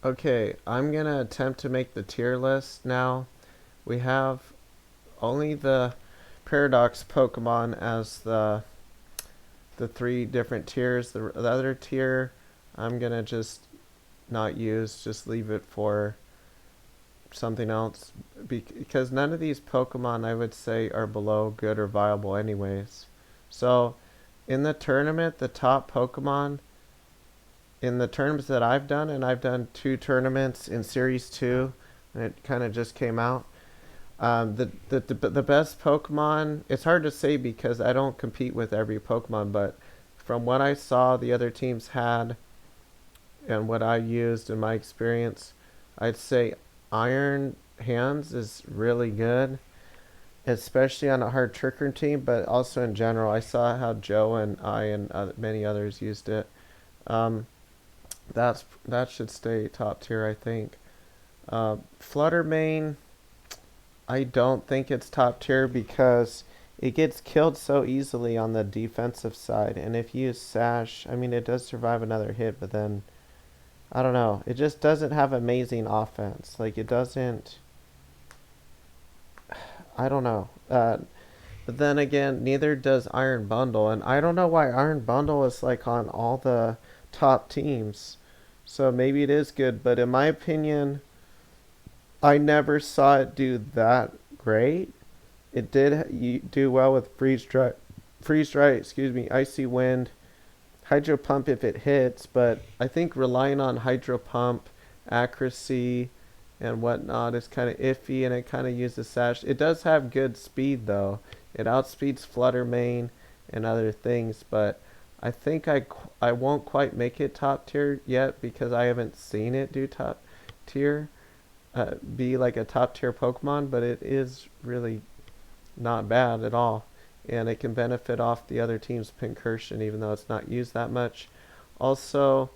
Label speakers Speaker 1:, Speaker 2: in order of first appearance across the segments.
Speaker 1: Okay, I'm gonna attempt to make the tier list now. We have only the Paradox Pokemon as the three different tiers. The other tier, I'm gonna just not use, just leave it for something else because none of these Pokemon I would say are below good or viable anyways. So in the tournament, the top Pokemon in the tournaments that I've done, and I've done two tournaments in Series 2, and it kind of just came out. The best Pokemon, it's hard to say because I don't compete with every Pokemon, but from what I saw the other teams had and what I used in my experience, I'd say Iron Hands is really good, especially on a hard trickery team, but also in general. I saw how Joe and I and many others used it. Um, that should stay top tier, I think. Fluttermane, I don't think it's top tier because it gets killed so easily on the defensive side, and if you use Sash, I mean it does survive another hit, but then I don't know. It just doesn't have amazing offense. Like it doesn't. I don't know. But then again, neither does Iron Bundle, and I don't know why Iron Bundle is like on all the top teams. So maybe it is good, but in my opinion, I never saw it do that great. It did do well with freeze dry. Excuse me, icy wind, hydro pump if it hits. But I think relying on hydro pump accuracy and whatnot is kind of iffy, and it kind of uses sash. It does have good speed though. It outspeeds Fluttermane and other things, but I think I won't quite make it top tier yet because I haven't seen it do top tier, be like a top tier Pokemon, but it is really not bad at all. And it can benefit off the other team's Pincursion even though it's not used that much. Also,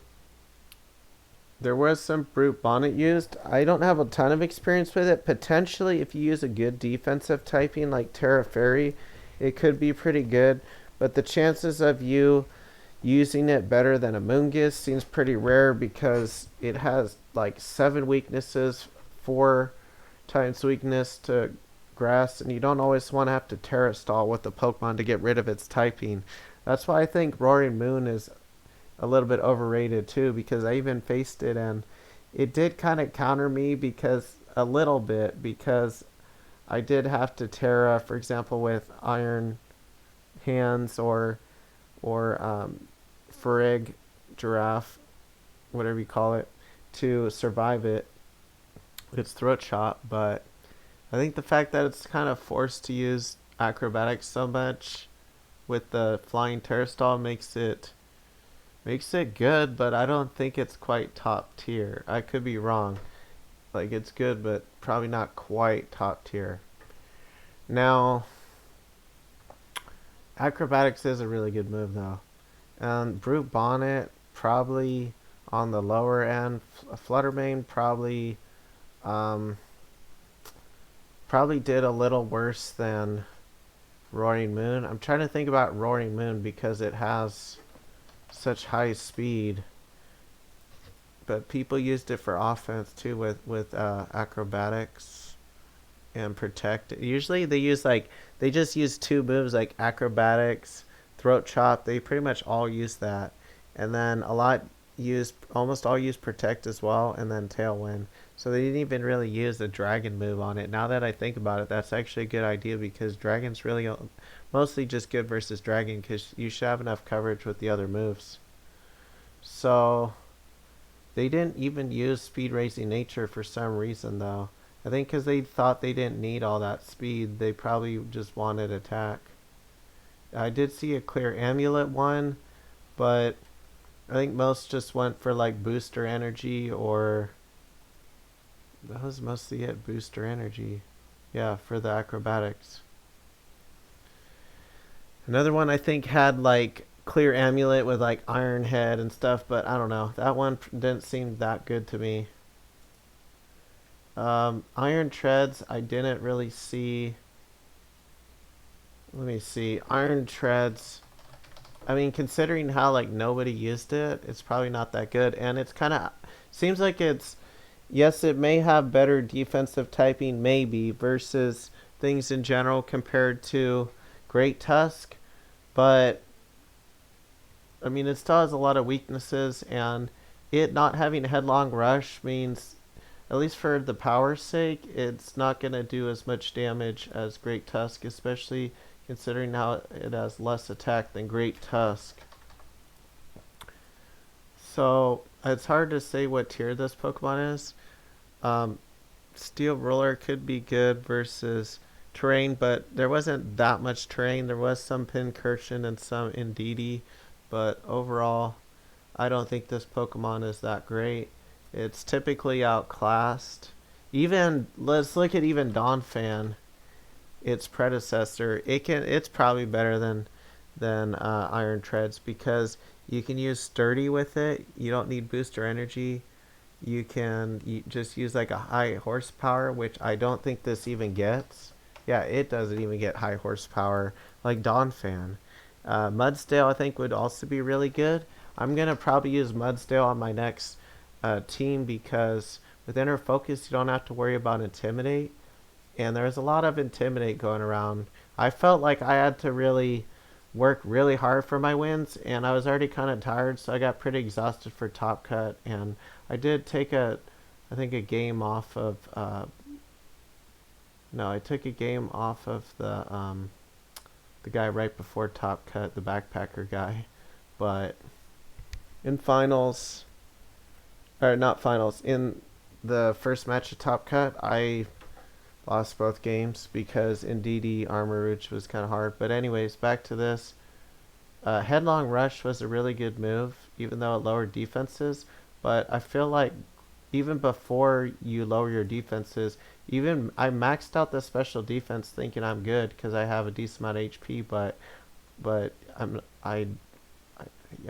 Speaker 1: there was some Brute Bonnet used. I don't have a ton of experience with it. Potentially, if you use a good defensive typing like Terra Fairy, it could be pretty good. But the chances of you using it better than a Moongus seems pretty rare because it has like 7 weaknesses, 4 times weakness to grass, and you don't always want to have to Terra Stall with the Pokemon to get rid of its typing. That's why I think Roaring Moon is a little bit overrated too because I even faced it and it did kind of counter me because a little bit because I did have to Terra, for example, with Iron Hands or Ferrig Giraffe, whatever you call it, to survive it. Its throat chop, but I think the fact that it's kind of forced to use acrobatics so much with the flying terrastall makes it good, but I don't think it's quite top tier. I could be wrong. Like it's good, but probably not quite top tier. Now, acrobatics is a really good move though. And Brute Bonnet probably on the lower end. Fluttermane um, probably did a little worse than Roaring Moon. I'm trying to think about Roaring Moon because it has such high speed, but people used it for offense too with acrobatics and protect. Usually they just use two moves like acrobatics, throat chop. They pretty much all use that, and then almost all use protect as well, and then tailwind. So they didn't even really use the dragon move on it. Now that I think about it, that's actually a good idea because dragon's really mostly just good versus dragon because you should have enough coverage with the other moves. So they didn't even use speed raising nature for some reason though. I think because they thought they didn't need all that speed, they probably just wanted attack. I did see a clear amulet one, but I think most just went for like booster energy or that was mostly it, booster energy. Yeah, for the acrobatics. Another one I think had like clear amulet with like iron head and stuff, but I don't know. That one didn't seem that good to me. Iron treads I didn't really see. Let me see. Iron treads. I mean, considering how like nobody used it, it's probably not that good, and it's kind of seems like it's, yes, it may have better defensive typing, maybe, versus things in general compared to Great Tusk, but I mean, it still has a lot of weaknesses, and it not having a headlong rush means, at least for the power's sake, it's not going to do as much damage as Great Tusk, especially considering how it has less attack than Great Tusk. So it's hard to say what tier this Pokemon is. Um, Steel Roller could be good versus terrain, but there wasn't that much terrain. There was some Pincursion and some Indeedee, but overall, I don't think this Pokemon is that great. It's typically outclassed. Even let's look at even Donphan, its predecessor. It's probably better than Iron Treads because you can use Sturdy with it. You don't need booster energy. You just use like a high horsepower, which I don't think this even gets. Yeah, it doesn't even get high horsepower like Donphan. Mudsdale I think would also be really good. I'm gonna probably use Mudsdale on my next team because with Inner Focus you don't have to worry about Intimidate, and there's a lot of Intimidate going around. I felt like I had to really work really hard for my wins, and I was already kind of tired, so I got pretty exhausted for Top Cut, and I did take I think a game off of, no, I took a game off of the guy right before Top Cut, the backpacker guy, but in finals, or not finals, in the first match of Top Cut, I lost both games because Indeedee Armor was kind of hard. But anyways, back to this. Headlong Rush was a really good move, even though it lowered defenses. But I feel like even before you lower your defenses, even I maxed out the special defense thinking I'm good because I have a decent amount of HP. But I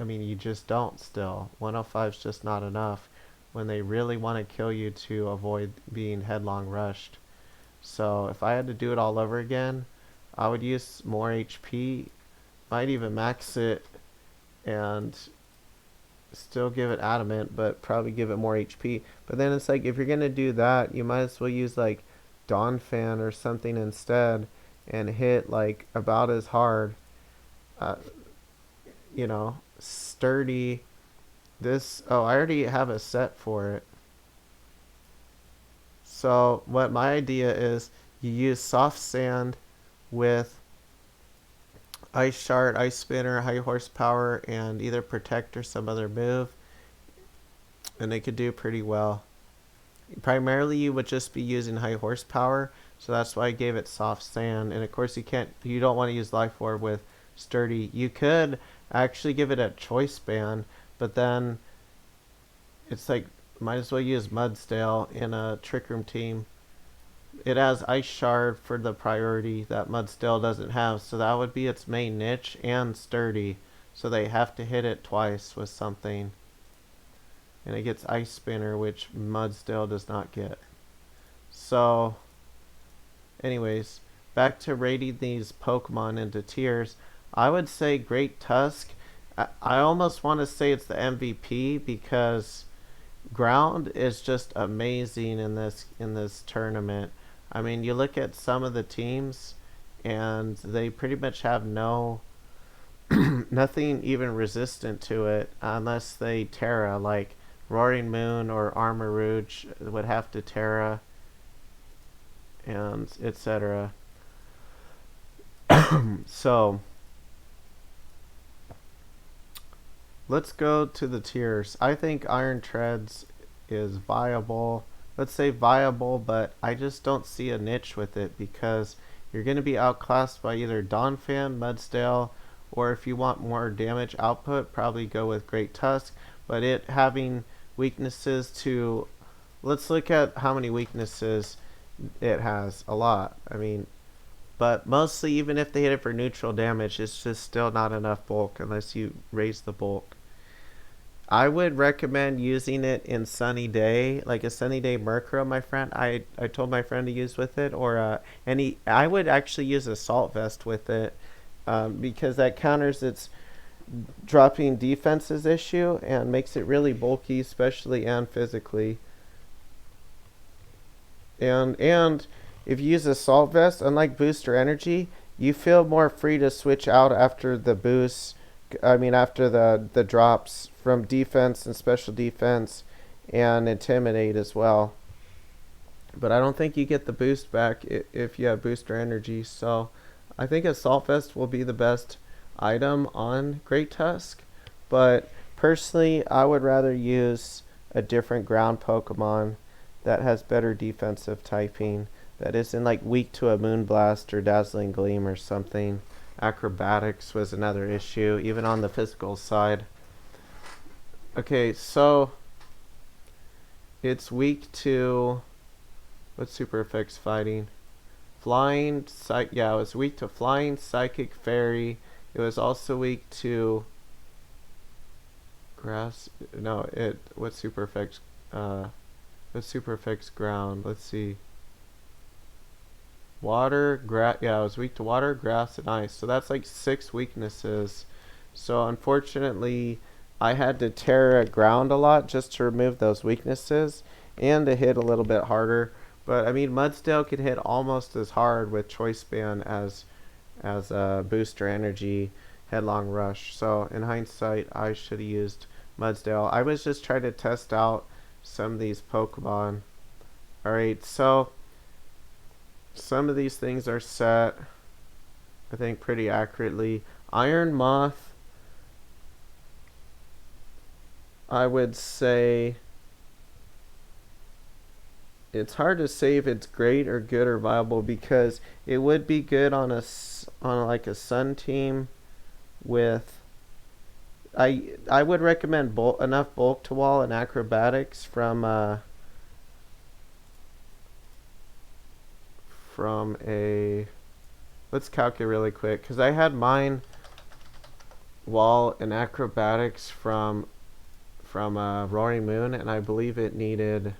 Speaker 1: mean you just don't still. 105 is just not enough when they really want to kill you to avoid being headlong rushed. So if I had to do it all over again, I would use more HP, might even max it, and still give it adamant, but probably give it more HP. But then it's like, if you're going to do that, you might as well use like Donphan or something instead and hit like about as hard. Uh, Sturdy. Oh, I already have a set for it. So what my idea is, you use soft sand with ice shard, ice spinner, high horsepower, and either protect or some other move, and it could do pretty well. Primarily you would just be using high horsepower, so that's why I gave it soft sand. And of course you don't want to use life orb with sturdy. You could actually give it a choice band, but then it's like, might as well use Mudsdale in a Trick Room team. It has Ice Shard for the priority that Mudsdale doesn't have, so that would be its main niche, and Sturdy. So they have to hit it twice with something. And it gets Ice Spinner, which Mudsdale does not get. So, anyways, back to rating these Pokemon into tiers. I would say Great Tusk. I almost want to say it's the MVP because ground is just amazing in this tournament. I mean, you look at some of the teams and they pretty much have nothing even resistant to it unless they Terra, like Roaring Moon or Armor Rouge would have to Terra, and etc. So let's go to the tiers. I think Iron Treads is viable. Let's say viable, but I just don't see a niche with it because you're going to be outclassed by either Donphan, Mudsdale, or if you want more damage output, probably go with Great Tusk. But it having weaknesses to... Let's look at how many weaknesses it has. A lot. I mean, but mostly even if they hit it for neutral damage, it's just still not enough bulk unless you raise the bulk. I would recommend using it in Sunny Day, like a Sunny Day Murkrow, my friend. I told my friend to use with it, or I would actually use Assault Vest with it, because that counters its dropping defense's issue and makes it really bulky, especially and physically. And if you use assault vest, unlike booster energy, you feel more free to switch out after the boost. I mean, after the drops from defense and special defense, and intimidate as well. But I don't think you get the boost back if you have booster energy. So I think assault vest will be the best item on Great Tusk. But personally, I would rather use a different ground Pokemon that has better defensive typing, that isn't like weak to a Moonblast or Dazzling Gleam or something. Acrobatics was another issue, even on the physical side. Okay, so it's weak to what super effects fighting? Flying, yeah, it was weak to Flying, Psychic, Fairy. It was also weak to Grass. No, what super effects? What super effects ground? Let's see. Water, grass. Yeah, it was weak to water, grass, and ice. So that's like 6 weaknesses. So unfortunately, I had to Terra ground a lot just to remove those weaknesses and to hit a little bit harder. But I mean, Mudsdale could hit almost as hard with Choice Band as Booster Energy, Headlong Rush. So in hindsight, I should have used Mudsdale. I was just trying to test out some of these Pokemon. Alright, so some of these things are set, I think, pretty accurately. Iron Moth, I would say it's hard to say if it's great or good or viable, because it would be good on like a Sun team with I would recommend enough bulk to wall and acrobatics from a let's calculate really quick, because I had mine wall and acrobatics from Roaring Moon, and I believe it needed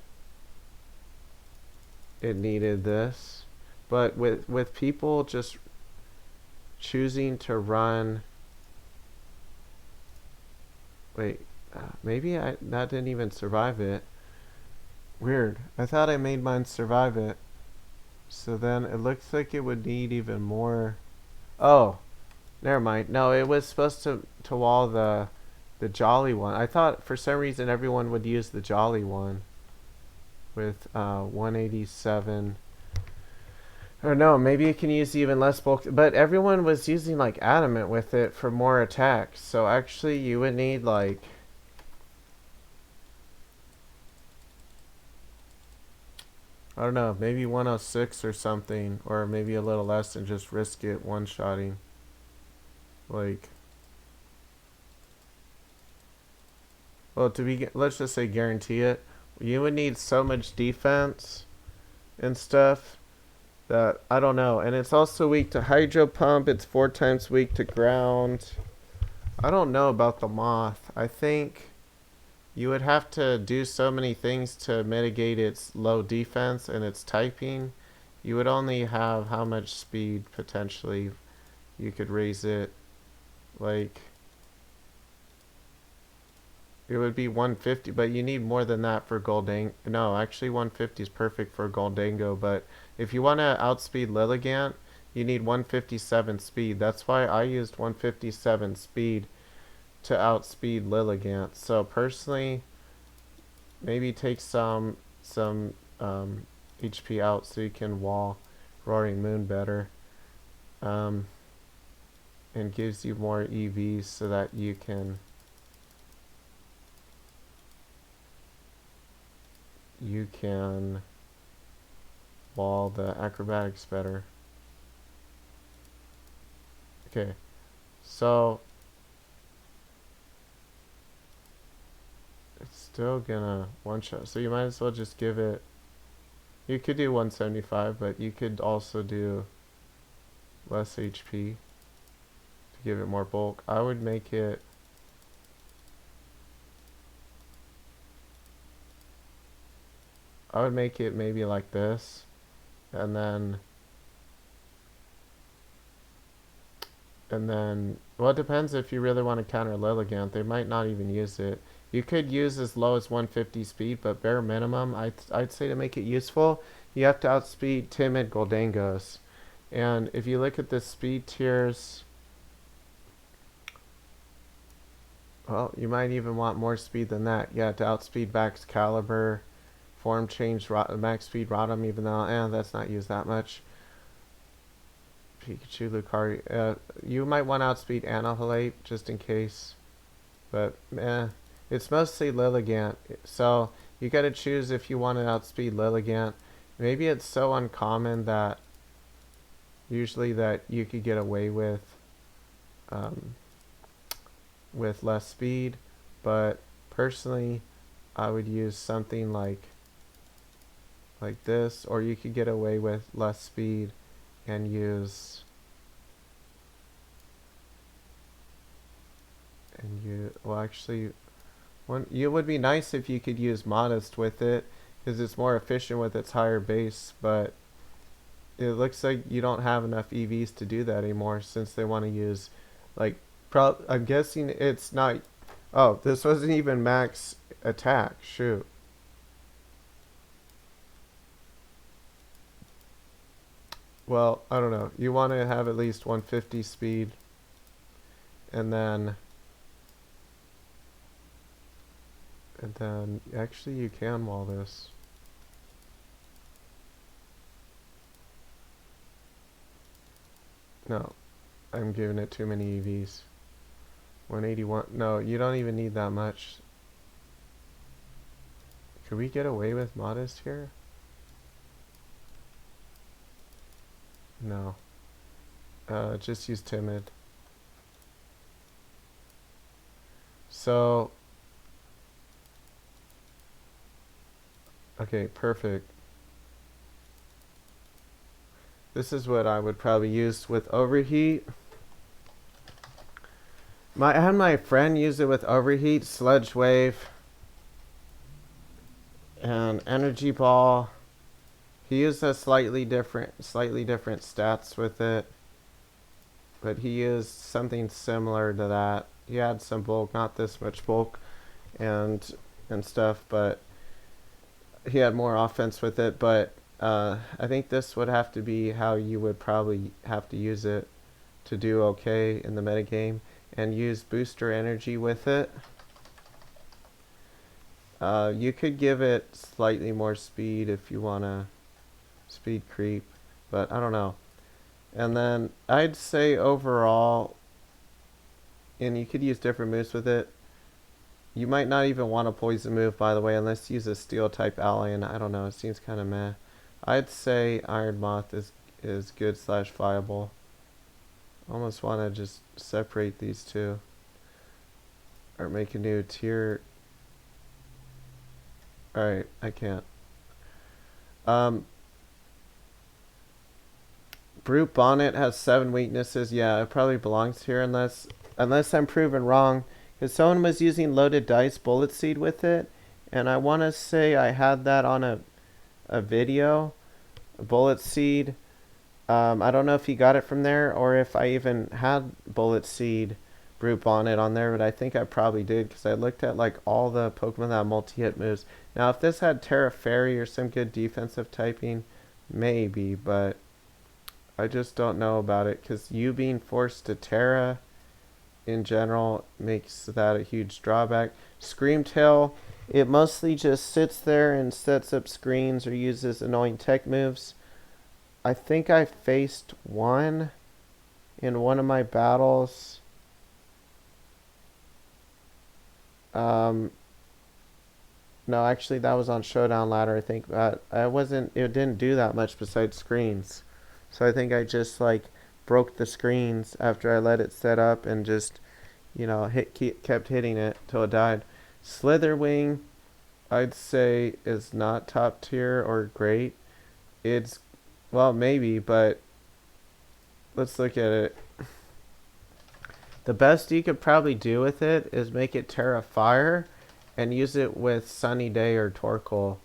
Speaker 1: this. But with people just choosing to run, wait, maybe that didn't even survive it. Weird. I thought I made mine survive it. So then it looks like it would need even more. Oh, never mind. No, it was supposed to wall the Jolly one. I thought for some reason everyone would use the Jolly one with 187. Or no, maybe it can use even less bulk. But everyone was using like Adamant with it for more attacks. So actually you would need like, I don't know, maybe 106 or something. Or maybe a little less and just risk it one-shotting. Like, well, let's just say guarantee it. You would need so much defense and stuff that I don't know. And it's also weak to Hydro Pump. It's 4 times weak to ground. I don't know about the Moth. I think you would have to do so many things to mitigate its low defense and its typing. You would only have how much speed potentially you could raise it. Like, it would be 150, but you need more than that for Goldango. No, actually 150 is perfect for Goldango, but if you want to outspeed Lilligant, you need 157 speed. That's why I used 157 speed to outspeed Lilligant. So personally, maybe take some HP out so you can wall Roaring Moon better. And gives you more EVs so that you can wall the acrobatics better. Okay, so it's still gonna one-shot, so you might as well just give it, you could do 175, but you could also do less HP to give it more bulk. I would make it maybe like this, and then And then, well, it depends if you really want to counter Lilligant. They might not even use it. You could use as low as 150 speed, but bare minimum, I'd say to make it useful, you have to outspeed timid Goldangos. And if you look at the speed tiers, well, you might even want more speed than that. You have to outspeed Max Caliber, Form Change, Max Speed Rotom, even though, that's not used that much. Pikachu, Lucario. You might want to outspeed Annihilate just in case. But, it's mostly Lilligant. So, you gotta choose if you want to outspeed Lilligant. Maybe it's so uncommon that usually that you could get away with less speed. But, personally, I would use something like this. Or you could get away with less speed and use well, actually, it would be nice if you could use Modest with it because it's more efficient with its higher base, but it looks like you don't have enough EVs to do that anymore since they want to use like I'm guessing it's not. Oh, this wasn't even max attack. Shoot. Well, I don't know. You want to have at least 150 speed. And then actually you can wall this. No, I'm giving it too many EVs. 181. No, you don't even need that much. Could we get away with Modest here? No. Just use Timid. So, okay, perfect. This is what I would probably use with Overheat. I had my friend use it with Overheat, Sludge Wave, and Energy Ball. He used a slightly different stats with it, but he used something similar to that. He had some bulk, not this much bulk, and stuff, but he had more offense with it. But I think this would have to be how you would probably have to use it to do okay in the metagame, and use Booster Energy with it. You could give it slightly more speed if you want to speed creep, but I don't know. And then I'd say overall, and you could use different moves with it. You might not even want a poison move, by the way, unless you use a steel type ally, and I don't know, it seems kind of meh. I'd say Iron Moth is good / viable. Almost want to just separate these two, or make a new tier. Alright, I can't. Brute Bonnet has 7 weaknesses. Yeah, it probably belongs here unless I'm proven wrong. Because someone was using Loaded Dice Bullet Seed with it. And I want to say I had that on a video. A Bullet Seed. I don't know if he got it from there or if I even had Bullet Seed Brute Bonnet on there. But I think I probably did because I looked at like all the Pokemon that have multi-hit moves. Now if this had Terra Fairy or some good defensive typing, maybe. But I just don't know about it because you being forced to Terra in general makes that a huge drawback. Screamtail, it mostly just sits there and sets up screens or uses annoying tech moves. I think I faced one in one of my battles. No, actually that was on Showdown Ladder, I think. It didn't do that much besides screens. So I think I just like broke the screens after I let it set up and just, kept hitting it till it died. Slitherwing, I'd say is not top tier or great. It's, well, maybe, but let's look at it. The best you could probably do with it is make it Terra Fire and use it with Sunny Day or Torkoal.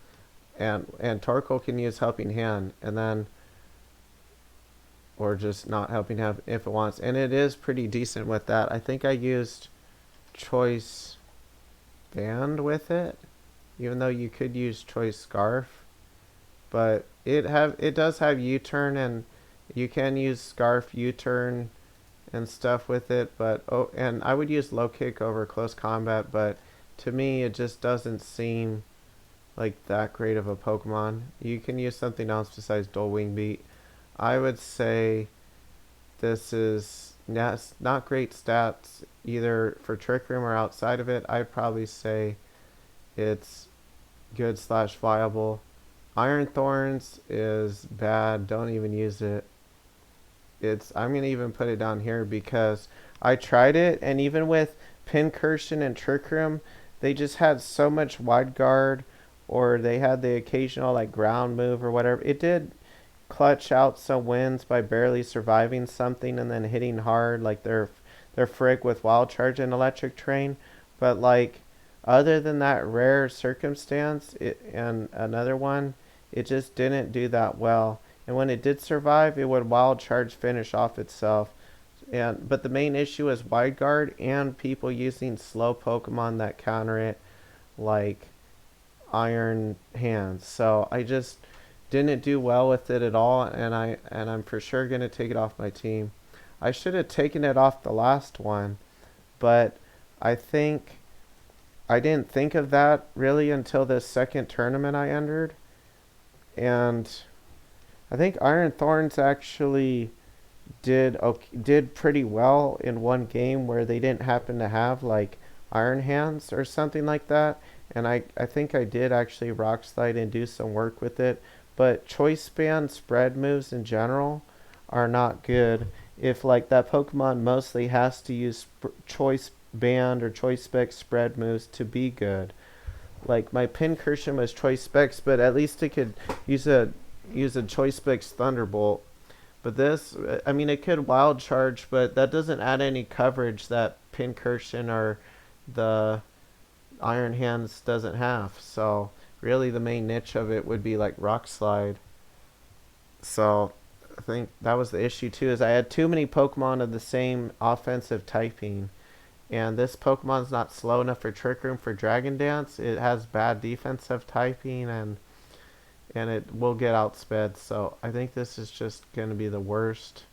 Speaker 1: And Torkoal can use Helping Hand. And then or just not helping him if it wants. And it is pretty decent with that. I think I used choice band with it, even though you could use choice scarf. But it does have U-turn, and you can use scarf U-turn and stuff with it. But and I would use low kick over close combat, but to me it just doesn't seem like that great of a Pokemon. You can use something else besides Dual Wing Beat. I would say this is not great stats either for Trick Room or outside of it. I'd probably say it's good slash viable. Iron Thorns is bad. Don't even use it. I'm gonna even put it down here because I tried it, and even with Pincursion and Trick Room, they just had so much wide guard, or they had the occasional like ground move or whatever. It did clutch out some wins by barely surviving something and then hitting hard, like their frig with Wild Charge and Electric Train. But like other than that rare circumstance, and another one, it just didn't do that well. And when it did survive, it would Wild Charge finish off itself. But the main issue is wide guard and people using slow Pokemon that counter it, like Iron Hands. So I just didn't do well with it at all, and I'm for sure gonna take it off my team. I should have taken it off the last one, but I think I didn't think of that really until this second tournament I entered, and I think Iron Thorns actually did pretty well in one game where they didn't happen to have like Iron Hands or something like that, and I think I did actually Rock Slide and do some work with it. But choice band spread moves in general are not good if like that Pokemon mostly has to use choice band or choice spec spread moves to be good. Like my Pincursion was choice specs, but at least it could use a choice specs Thunderbolt. But this, I mean, it could Wild Charge, but that doesn't add any coverage that Pincursion or the Iron Hands doesn't have. So really the main niche of it would be like Rock Slide. So I think that was the issue too, is I had too many Pokemon of the same offensive typing. And this Pokemon's not slow enough for Trick Room for Dragon Dance. It has bad defensive typing, and it will get outsped. So I think this is just going to be the worst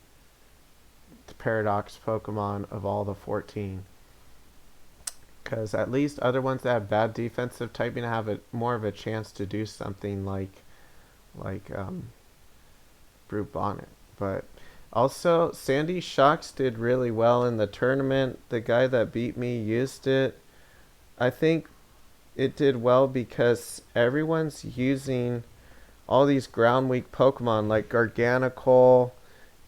Speaker 1: Paradox Pokemon of all the 14. Because at least other ones that have bad defensive typing have more of a chance to do something like Brute Bonnet. But also, Sandy Shocks did really well in the tournament. The guy that beat me used it. I think it did well because everyone's using all these ground weak Pokemon like Garganacl,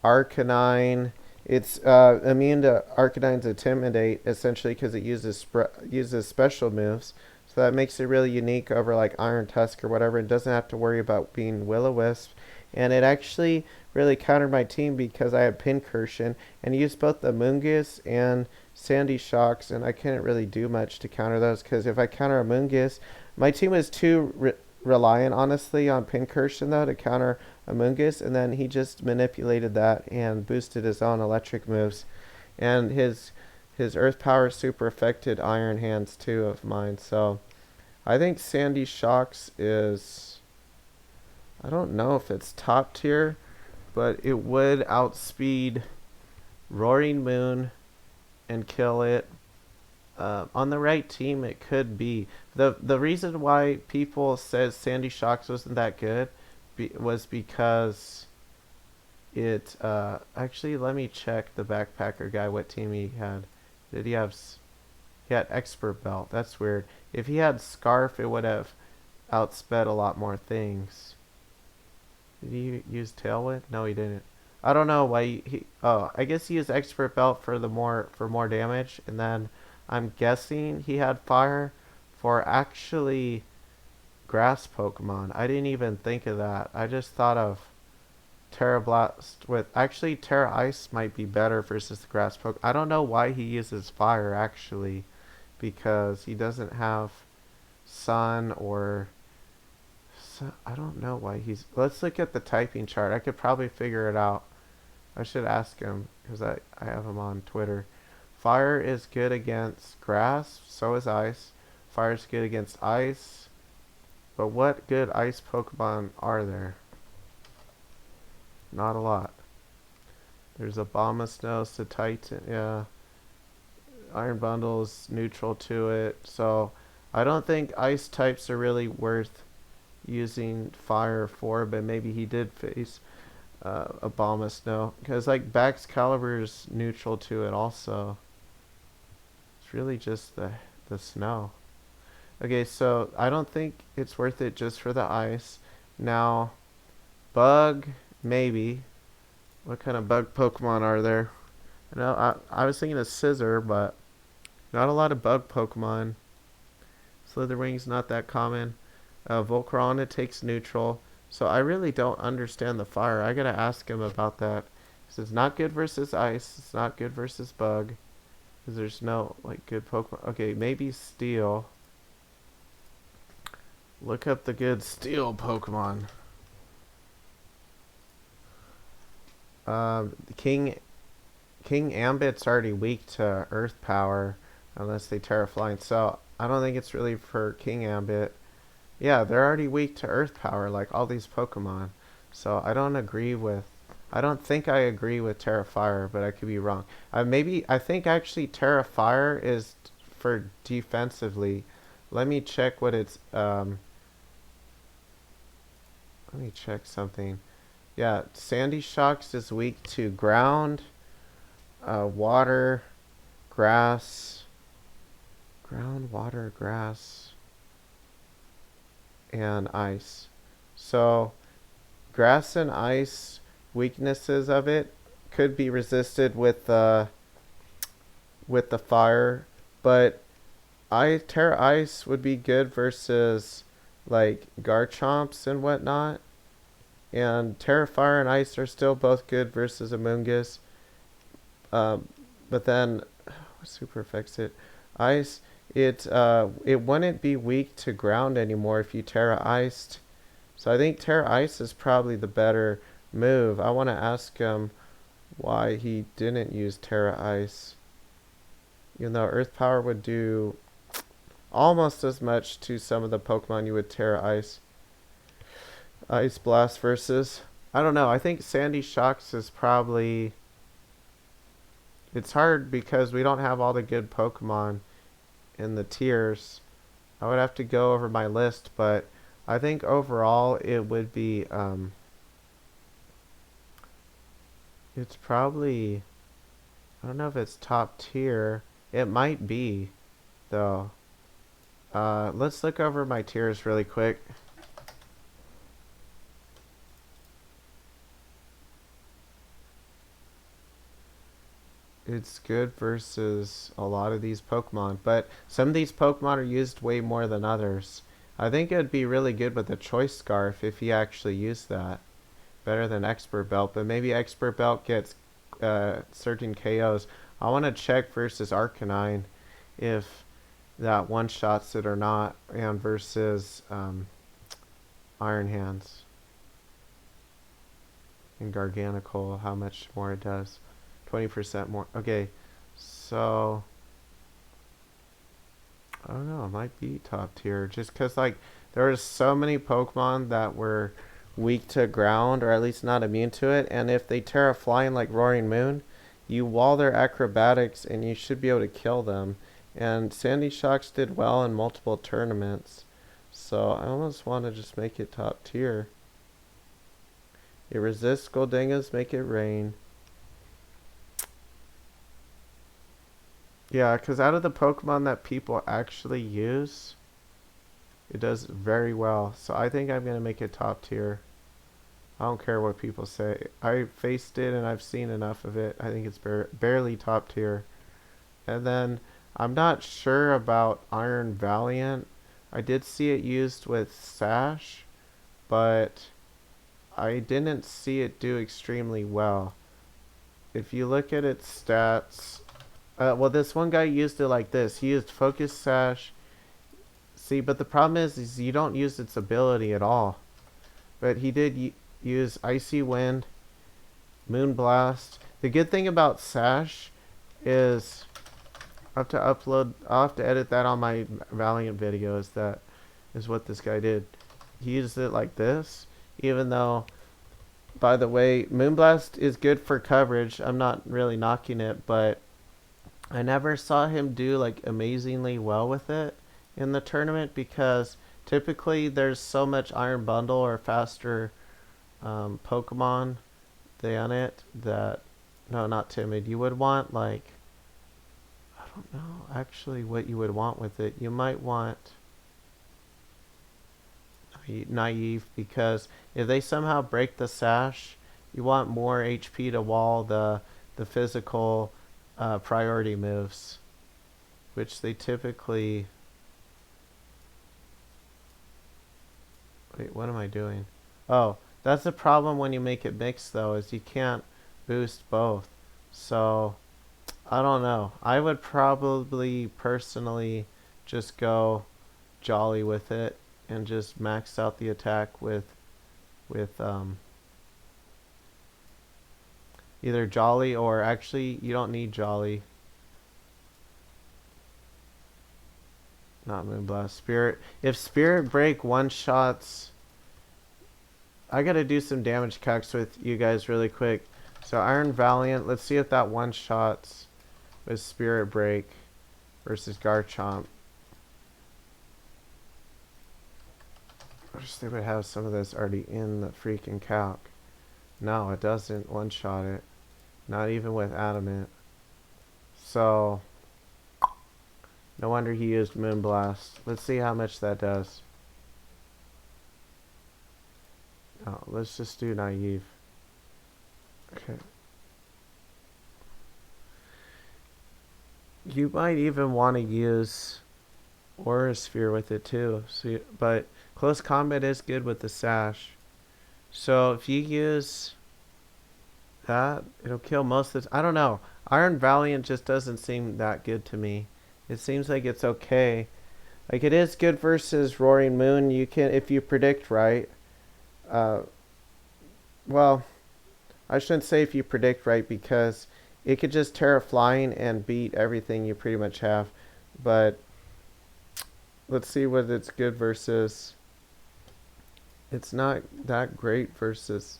Speaker 1: Arcanine. It's immune to Arcanine's Intimidate essentially because it uses special moves. So that makes it really unique over like Iron Tusk or whatever. It doesn't have to worry about being Will-O-Wisp. And it actually really countered my team because I had Pincursion and used both the Mungus and Sandy Shocks, and I couldn't really do much to counter those because if I counter a Mungus, my team was too reliant, honestly, on Pincursion though to counter a Mungus, and then he just manipulated that and boosted his own electric moves, and his Earth Power super affected Iron Hands too of mine. So I think Sandy Shocks is, I don't know if it's top tier, but it would outspeed Roaring Moon and kill it. On the right team, it could be. The reason why people said Sandy Shocks wasn't that good was because it actually, let me check the backpacker guy what team he had. Did he have? He had Expert Belt. That's weird. If he had Scarf, it would have outsped a lot more things. Did he use Tail Whip? No, he didn't. I don't know why he oh, I guess he used Expert Belt for more damage, and then I'm guessing he had Fire for actually grass Pokemon. I didn't even think of that. I just thought of Terra Blast with actually Terra Ice might be better versus the grass Pokemon. I don't know why he uses Fire actually, because he doesn't have Sun or I don't know why he's. Let's look at the typing chart. I could probably figure it out. I should ask him because I have him on Twitter. Fire is good against grass, so is ice. Fire is good against ice. But what good ice Pokemon are there? Not a lot. There's Abomasnow, Titan, yeah. Iron Bundle is neutral to it. So I don't think ice types are really worth using fire for, but maybe he did face Abomasnow. Because like Baxcalibur's neutral to it also. It's really just the snow. Okay, so I don't think it's worth it just for the ice. Now, bug, maybe. What kind of bug Pokemon are there? I was thinking of Scissor, but not a lot of bug Pokemon. Slitherwing's not that common. Volcarona takes neutral. So I really don't understand the fire. I gotta ask him about that. Because it's not good versus ice. It's not good versus bug. Because there's no, like, good Pokemon. Okay, maybe steel. Look up the good steel Pokemon. King Ambit's already weak to Earth Power unless they Terraflying. So I don't think it's really for King Ambit. Yeah, they're already weak to Earth Power like all these Pokemon. So I don't agree with. I don't think I agree with Terra Fire, but I could be wrong. I think actually Terra Fire is for defensively. Let me check what it's. Let me check something. Yeah, Sandy Shocks is weak to ground, water, grass, water, grass, and ice. So, grass and ice weaknesses of it could be resisted with the fire, but Terra Ice would be good versus like Garchomps and whatnot. And Terra Fire and Ice are still both good versus Amoonguss. But then, what super affects it? Ice, it wouldn't be weak to ground anymore if you Terra Iced. So I think Terra Ice is probably the better move. I want to ask him why he didn't use Terra Ice. Even though Earth Power would do almost as much to some of the Pokemon you would Terra Ice. Ice Blast versus, I don't know. I think Sandy Shocks is probably. It's hard because we don't have all the good Pokemon in the tiers. I would have to go over my list, but I think overall it would be. It's probably. I don't know if it's top tier. It might be, though. Let's look over my tiers really quick. It's good versus a lot of these Pokemon, but some of these Pokemon are used way more than others. I think it would be really good with the Choice Scarf if he actually used that. Better than Expert Belt, but maybe Expert Belt gets certain KOs. I want to check versus Arcanine if that one-shots it or not, and versus Iron Hands and Garganacl, how much more it does. 20% more. Okay, so I don't know. It might be top tier just because like there are so many Pokemon that were weak to ground or at least not immune to it, and if they Terra Flying like Roaring Moon, you wall their acrobatics and you should be able to kill them. And Sandy Shocks did well in multiple tournaments, so I almost want to just make it top tier. It resists Goldingas, make it rain. Yeah, because out of the Pokemon that people actually use, it does very well. So I think I'm going to make it top tier. I don't care what people say. I faced it and I've seen enough of it. I think it's barely top tier. And then I'm not sure about Iron Valiant. I did see it used with Sash, but I didn't see it do extremely well. If you look at its stats, well, this one guy used it like this. He used Focus Sash. See, but the problem is you don't use its ability at all. But he did use Icy Wind, Moonblast. The good thing about Sash is I'll have to edit that on my Valiant videos. That is what this guy did. He used it like this, even though, by the way, Moonblast is good for coverage. I'm not really knocking it, but I never saw him do like amazingly well with it in the tournament because typically there's so much Iron Bundle or faster Pokemon than it that, no, not timid. You would want like, I don't know actually what you would want with it. You might want naive, because if they somehow break the Sash, you want more HP to wall the physical priority moves, which they typically. Wait, what am I doing? Oh, that's the problem when you make it mixed though, is you can't boost both. So I don't know. I would probably personally just go Jolly with it and just max out the attack with either Jolly, or actually you don't need Jolly. Not Moonblast. Spirit. If Spirit Break one shots, I gotta do some damage calcs with you guys really quick. So Iron Valiant, let's see if that one shots with Spirit Break versus Garchomp. I wish they would have some of this already in the freaking calc. No, it doesn't one shot it. Not even with Adamant. So no wonder he used Moonblast. Let's see how much that does. Oh, let's just do naive. Okay. You might even want to use Aura Sphere with it too. So, but close combat is good with the Sash. So if you use that, it'll kill most of the. I don't know. Iron Valiant just doesn't seem that good to me. It seems like it's okay. Like it is good versus Roaring Moon. You can, if you predict right. Well, I shouldn't say if you predict right, because it could just Terra Flying and beat everything you pretty much have. But let's see what it's good versus. It's not that great versus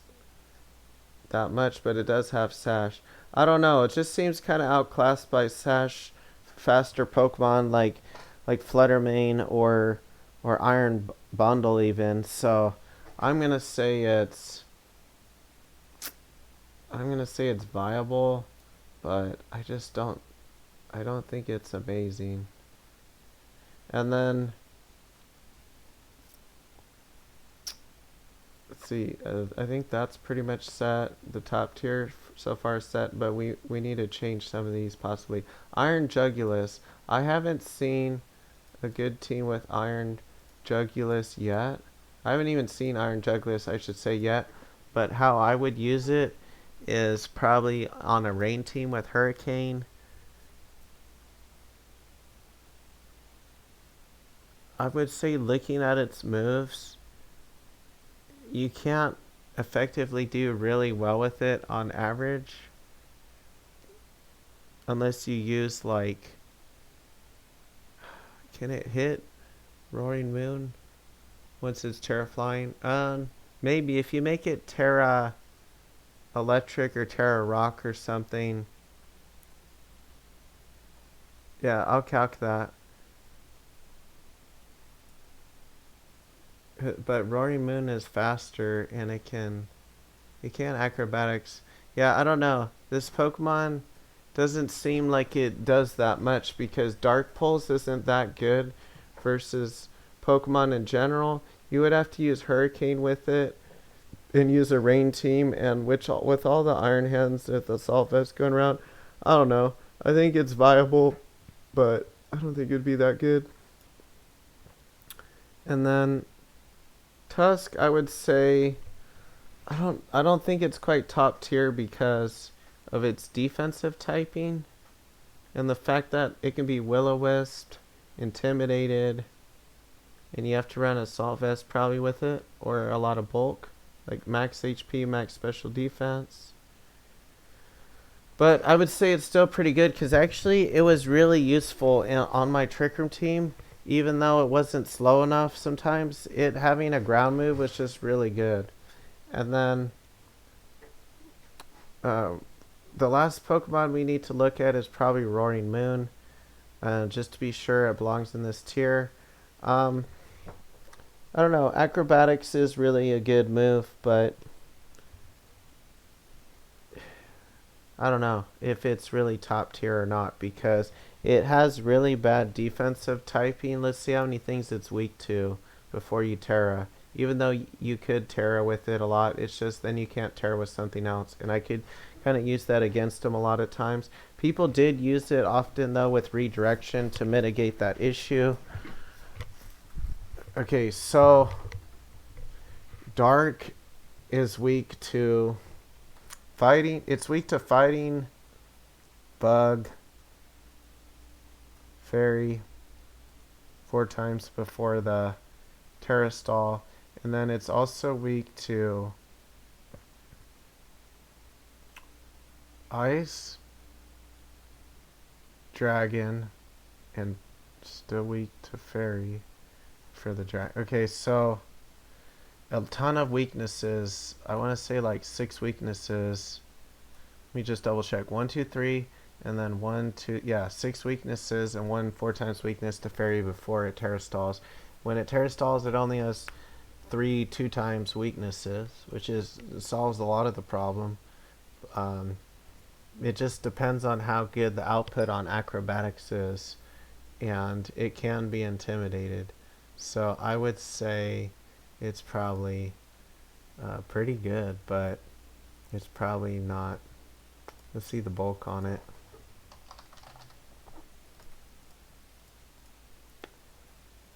Speaker 1: that much, but it does have Sash. I don't know. It just seems kind of outclassed by Sash faster Pokemon like Fluttermane or Iron Bundle even. So I'm gonna say it's viable, but I don't think it's amazing. And then let's see. I think that's pretty much set. The top tier so far is set, but we need to change some of these possibly. Iron Jugulus. I haven't seen a good team with Iron Jugulus yet. I haven't even seen Iron Jugulus, I should say, yet. But how I would use it is probably on a rain team with Hurricane. I would say, looking at its moves, you can't effectively do really well with it on average unless you use like, can it hit Roaring Moon once it's Terra Flying? Maybe if you make it Terra Electric or Terra Rock or something. Yeah, I'll calc that. But Roaring Moon is faster and it can acrobatics. Yeah, I don't know. This Pokemon doesn't seem like it does that much, because Dark Pulse isn't that good versus Pokemon in general. You would have to use Hurricane with it and use a rain team, and which with all the Iron Hands with the Assault Vest going around, I don't know. I think it's viable, but I don't think it'd be that good. And then Tusk, I would say I don't think it's quite top tier because of its defensive typing and the fact that it can be Will-O-Wisp, intimidated, and you have to run Assault Vest probably with it, or a lot of bulk, like max HP, max special defense. But I would say it's still pretty good because actually it was really useful on my Trick Room team. Even though it wasn't slow enough sometimes, it having a ground move was just really good. And then uh, the last Pokemon we need to look at is probably Roaring Moon. Just to be sure it belongs in this tier. Um, I don't know. Acrobatics is really a good move, but I don't know if it's really top tier or not because it has really bad defensive typing. Let's see how many things it's weak to before you Terra. Even though you could Terra with it a lot, it's just then you can't Terra with something else. And I could kind of use that against them a lot of times. People did use it often though with redirection to mitigate that issue. Okay, so Dark is weak to fighting. It's weak to fighting, bug, fairy, 4 times before the Terra stall, and then it's also weak to ice, dragon, and still weak to fairy for the dragon. Okay, so a ton of weaknesses. I want to say like 6 weaknesses. Let me just double check. 1, 2, 3, and then 1, 2. Yeah, 6 weaknesses and 1 4 times weakness to fairy before it Terra stalls. When it Terra stalls, it only has 3 2 times weaknesses, which solves a lot of the problem. Um, it just depends on how good the output on acrobatics is, and it can be intimidated. So I would say it's probably pretty good, but it's probably not. Let's see the bulk on it.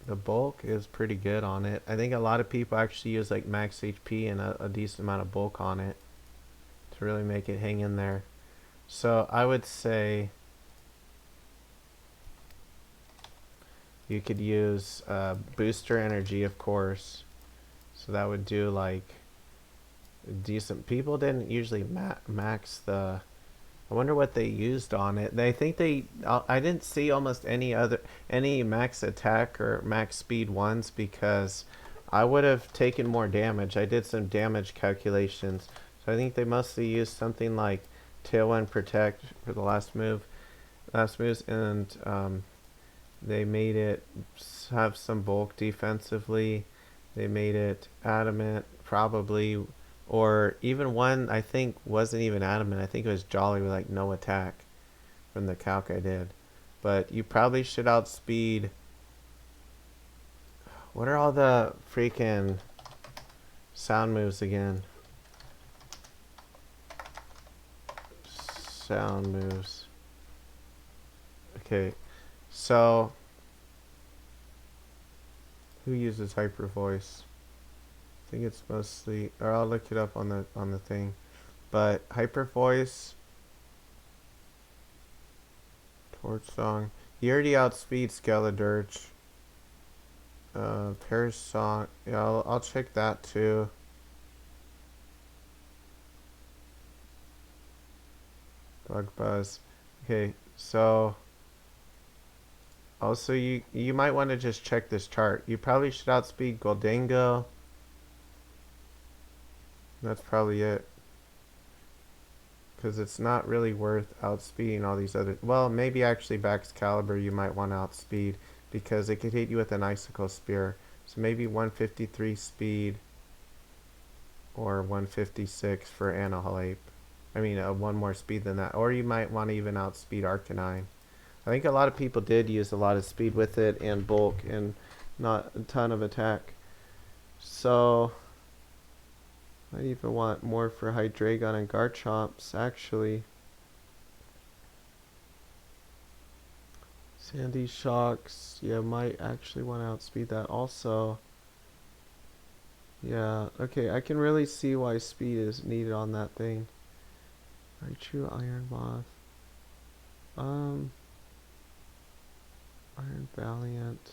Speaker 1: The bulk is pretty good on it. I think a lot of people actually use like max HP and a decent amount of bulk on it to really make it hang in there. So I would say you could use booster energy, of course. So that would do like decent. People didn't usually max the. I wonder what they used on it. They think they. I didn't see almost any max attack or max speed ones because I would have taken more damage. I did some damage calculations, so I think they mostly used something like Tailwind Protect for the last moves, and they made it have some bulk defensively. They made it adamant, probably, or even one I think wasn't even adamant. I think it was Jolly with like no attack from the calc I did. But you probably should outspeed. What are all the freaking sound moves again? Sound moves. Okay, so who uses hyper voice? I think it's mostly, or I'll look it up on the thing. But hyper voice, torch song. He already outspeed Skeledirge. Paris song. Yeah, I'll check that too. Bug buzz. Okay, so also you might want to just check this chart. You probably should outspeed Goldango. That's probably it. Because it's not really worth outspeeding all these other. Well, maybe actually Baxcalibur you might want to outspeed because it could hit you with an Icicle Spear. So maybe 153 speed or 156 for Annihilate. I mean, one more speed than that. Or you might want to even outspeed Arcanine. I think a lot of people did use a lot of speed with it and bulk and not a ton of attack. So I even want more for Hydreigon and Garchomps, actually. Sandy Shocks, yeah, might actually want to outspeed that also. Yeah, okay, I can really see why speed is needed on that thing. Raichu, Iron Moth. Iron Valiant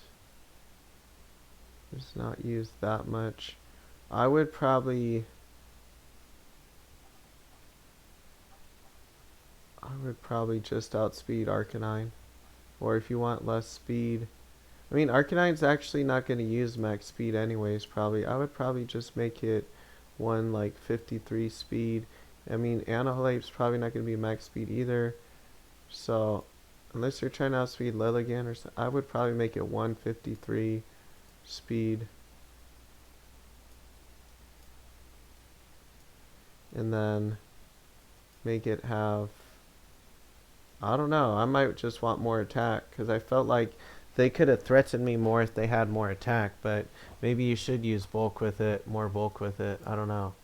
Speaker 1: is not used that much. I would probably I would probably just outspeed Arcanine. Or if you want less speed. I mean, Arcanine's actually not going to use max speed anyways, probably. I would probably just make it one like 53 speed. I mean, Anahalape's probably not going to be max speed either. So, unless you're trying to outspeed Lilligant or something, I would probably make it 153 speed. And then make it have, I don't know, I might just want more attack because I felt like they could have threatened me more if they had more attack, but maybe you should use bulk with it, more bulk with it. I don't know.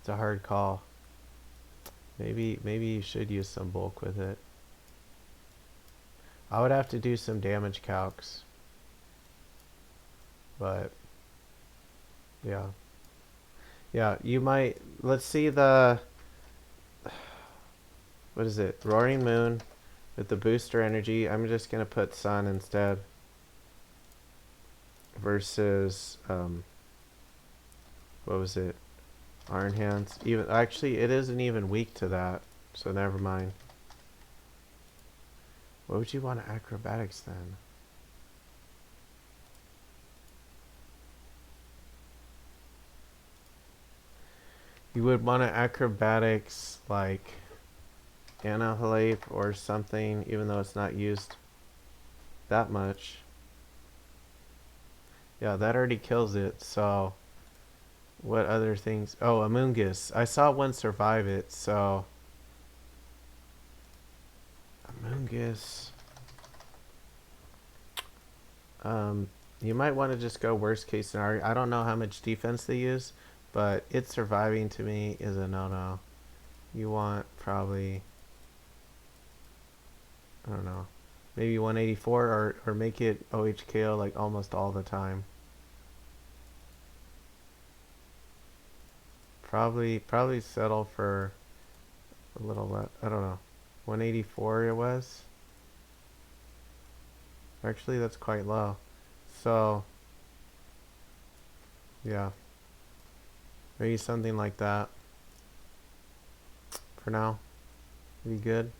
Speaker 1: It's a hard call. Maybe you should use some bulk with it. I would have to do some damage calcs. But yeah. Yeah, you might, let's see the, what is it? Roaring Moon with the booster energy. I'm just going to put Sun instead. Versus, what was it? Iron Hands. Even, actually, it isn't even weak to that. So never mind. What would you want to acrobatics then? You would want to acrobatics like Anahalape or something, even though it's not used that much. Yeah, that already kills it, so what other things? Oh, Amoonguss. I saw one survive it, so Amoonguss. You might want to just go worst case scenario. I don't know how much defense they use, but it surviving to me is a no-no. You want probably, I don't know, maybe 184 or make it OHKO like almost all the time. Probably settle for a little less. I don't know. 184 it was. Actually, that's quite low. So, yeah. Maybe something like that. For now. Pretty good.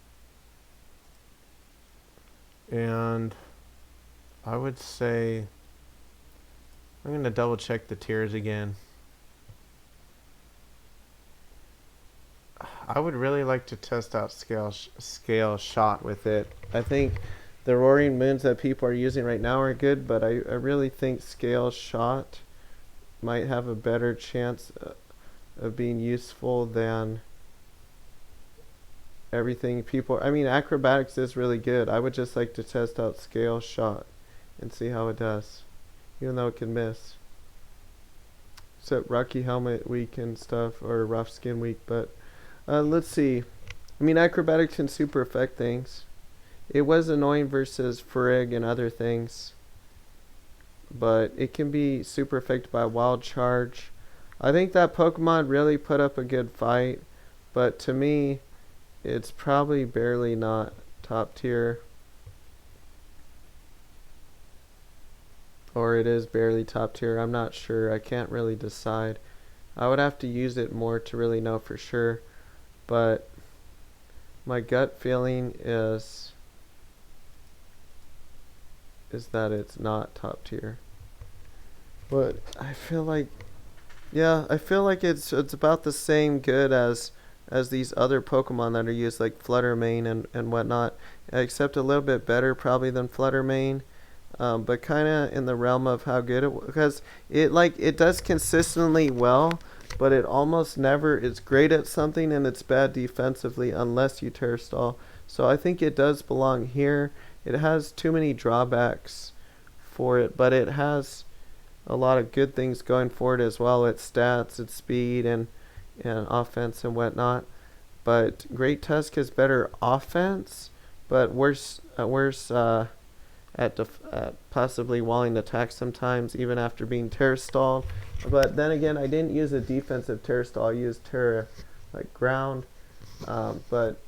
Speaker 1: And I would say I'm going to double check the tiers again. I would really like to test out scale shot with it. I think the Roaring Moons that people are using right now are good, but I really think scale shot might have a better chance of being useful than everything people. I mean, acrobatics is really good. I would just like to test out scale shot and see how it does, even though it can miss. Except Rocky Helmet weak and stuff, or Rough Skin weak, but let's see. I mean, acrobatics can super affect things. It was annoying versus Frigg and other things, but it can be super affected by Wild Charge. I think that Pokemon really put up a good fight, but to me, it's probably barely not top tier. Or it is barely top tier. I'm not sure. I can't really decide. I would have to use it more to really know for sure. But my gut feeling is that it's not top tier. But I feel like, yeah, I feel like it's about the same good as these other Pokemon that are used, like Fluttermane and whatnot, except a little bit better probably than Fluttermane. But kind of in the realm of how good it was, because it does consistently well, but it almost never is great at something and it's bad defensively unless you Terra Stall. So I think it does belong here. It has too many drawbacks for it, but it has a lot of good things going for it as well. Its stats, its speed, and offense and whatnot. But Great Tusk has better offense, but worse at possibly walling attack sometimes, even after being Terra Stalled. But then again, I didn't use a defensive Terra Stall. I used Terra like ground. But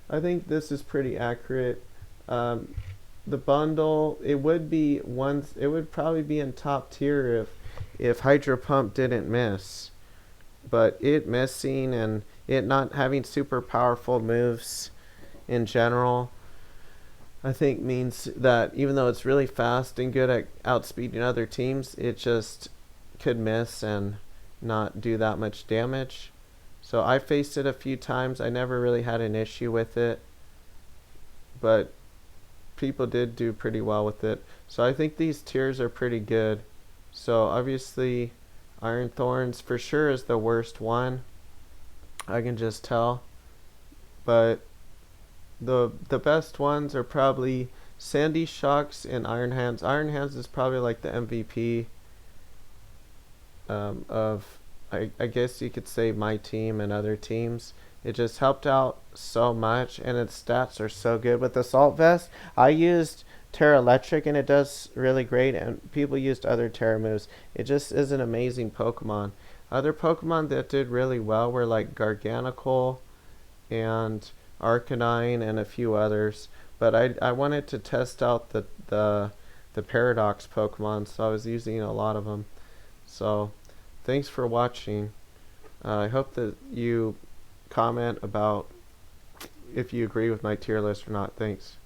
Speaker 1: I think this is pretty accurate. The bundle, it would probably be in top tier if Hydro Pump didn't miss. But it missing and it not having super powerful moves in general, I think means that even though it's really fast and good at outspeeding other teams, it just could miss and not do that much damage. So I faced it a few times. I never really had an issue with it, but people did do pretty well with it. So I think these tiers are pretty good. So obviously Iron Thorns for sure is the worst one. I can just tell. But the best ones are probably Sandy Shocks and Iron Hands. Iron Hands is probably like the MVP of I guess you could say my team and other teams. It just helped out so much, and its stats are so good. With Assault Vest, I used Terra Electric, and it does really great, and people used other Terra moves. It just is an amazing Pokemon. Other Pokemon that did really well were like Garganical and Arcanine and a few others. But I wanted to test out the Paradox Pokemon, so I was using a lot of them. So thanks for watching. I hope that you comment about if you agree with my tier list or not. Thanks.